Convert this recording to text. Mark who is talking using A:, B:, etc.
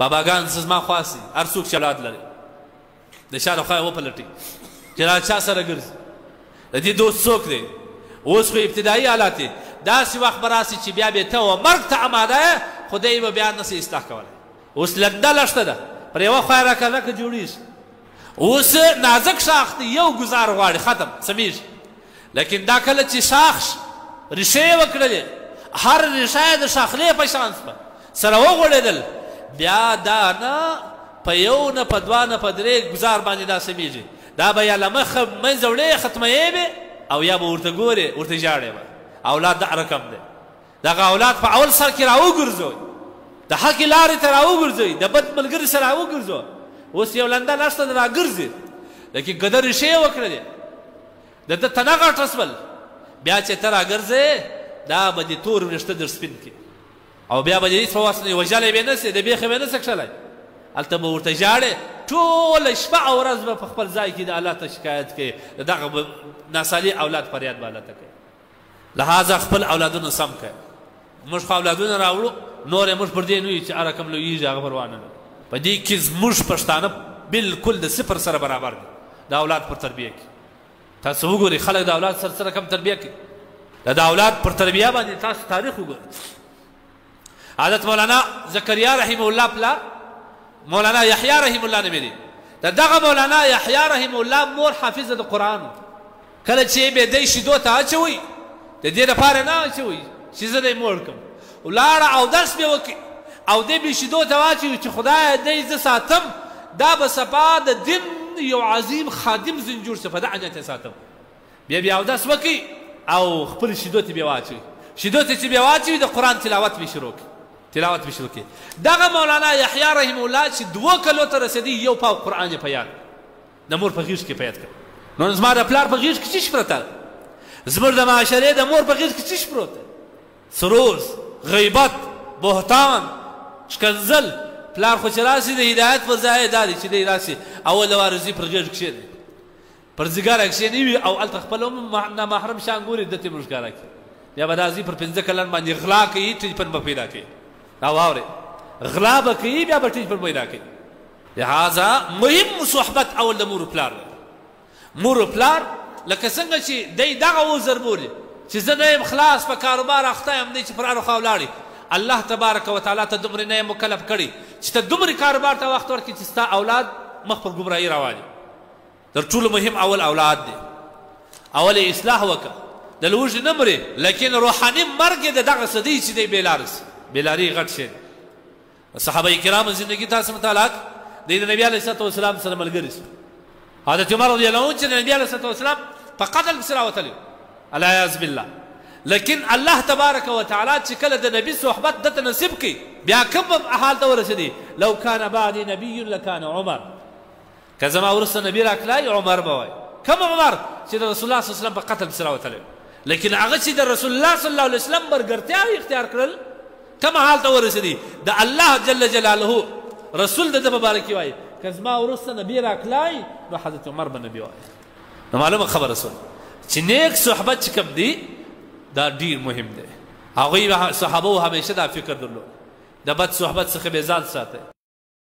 A: باباګان زما خواسي هر څوک چې اولاد لري د شا له خوا یې وپلټي چې دا چا سره ګرځي د دې دوست څوک دی اوس خو ابتدایي حالات دي داسې وخت به راسي چې بیا به ته و مرګ ته اماده یې خدای به بیا نسي اصلاح کولی اوس لنده لښته ده پر یوه خوا یې راکلکه جوړېږي اوس نازک شاخ دی یو ګزار غواړي ختم سمیږي لیکن دا کله چې شاخ ریښې یې وکړلې هر ریښه یې د شاخلې په شان شوه سره وغوړېدل بیا دا نه په یو نه په دوه نه په درې ګزار باندې دا سمیږي دا به یا له مخه منځه وړې ختموې به او یا به ورته ګورې ورته ژاړې به اولاد دا رقم دی دغه اولاد په اول سر کې راوګرځوئ د حقې لارې ته راوګرځوئ د بد ملګري سره راوګرځوه اوس یو لنده نشته د راګرځي لیکن که ده ریښې یې وکړلې د ده تنه غټه شول بیا چې ته راګرځې دا به دې تور وریښته در سپین کړي او بیا به دې هېڅ په وس نه وژلی به یې نه سې د بیخې به یې نه سې کښلی هلته به ورته ژاړې ټوله شپه او ورځ به په خپل ځای کې د الله ته شکایت کوي د دغه ناسالي اولاد فریاد به الله ته کوي لهذا خپل اولادونه سم کوي موږ خو اولادونه راوړو نور یې موږ پر دې نه یو چې هر رقم لویېږي هغه پروا نه لري په دې کې زموږ پښتانه بالکل د صفر سره برابر دي د اولاد پر تربیه کې تاسو وګورئ خلک د اولاد سره کم تربیه کوي د اولاد پر تربیه باندې تاسو تاریخ وګورئ حضرت مولانا زکریا رحمه الله پلار مولانا یحیی رحمه الله نومې دی دغه مولانا یحیی رحمه الله مور حافظه د قرآن کله چې به دی شیدو ته اچوي د دې لپاره نه اچوي چې زه دی موړ کړم ولاړه اودس به وکړي او دی به شیدو ته واچوي چې خدایه دی زه ساتم دا به سبا د دین یو عظیم خادم ځین جوړ شي په دغه نیت یې ساتم بیا اودس وکړي او خپل شیدو ته بیا واچوي شیدو ته چې بیا واچوي د قرآن تلاوت به شروع کړي تلاوت به شروع کړي دغه مولانا یحیی رحمه الله چې 2 کلو ته رسېدی یو پاو قرآن یې په یاد د مور په غېږ کې په یاد کړ نو زما د پلار په غېږ کې څه شي پرته زموږ د معاشرې د مور په غېږ کې څه شي پروت دی سروز غیبت بهتان شکنځل پلار خو چې راسي د هدایت په ځای دا دی چې دی راسي اوله وار ځي پر غېږ کښېني پر ځګاره کښېني وي او هلته خپل هم نامحرم شیان ګوري ده ته موږ ښکاره کړي بیا به دا ځي پر 15 کلن باندې غلا کوي ټلیفون به پیدا کوي دا واورئ غلا به کوي بیا به ټلیفون پیدا کوي لهذا مهم صحبت اول د مور پلار دی مور پلار لکه څنګه چې دی دغه عذر بولي چې زه نه یم خلاص په کاروبار اخته یم دی چې پر اړخوا ولاړي الله تبارک وتعالی ته دومره نه یې مکلف کړي چې ته دومره کاروبار ته وخت ورکړي چې ستا اولاد مخ پر ګمراهي راوالي تر ټولو مهم اول اولاد دی اول یې اصلاح وکړه د لوږې نه مرې لیکن روحاني مرګ یې د دغه څه دی چې دی بېلاره سي بېلاري غټ شی صحابه کرامو زندګي تاسو مطالعه دی د نبي علیه الصلوة والسلام سره ملګري سو حضرت عمر رضی الله عنه چې د نبي علیه الصلوة والسلام په قتل پسې راوتلي العیاذ بالله لیکن الله تبارک وتعالی چې کله د نبي صحبت دته نصیب کړي بیا کوم حال ته ورسېدي لو کان بعدي نبي لکان عمر که زما وروسته نبي راکلی عمر به وایي کوم عمر چې د رسول الله صلی الله علیه وسلم په قتل پسې راوتلی لیکن هغه چې د رسول الله صلی الله علیه وسلم برګرتیاوې اختیار کړل کوم حال ته ورسېدي د الله جل جلاله رسول د ده په باره کې وایي که زما وروسته نبي راکلی نو حضرت عمر به نبي وایي نو معلومه خبره شوه چې نیک صحبت چې کوم دی دا ډیر مهم دی هغوی صحابو همیشه دا فکر درلود د بد صحبت څخه به ځان ساتئ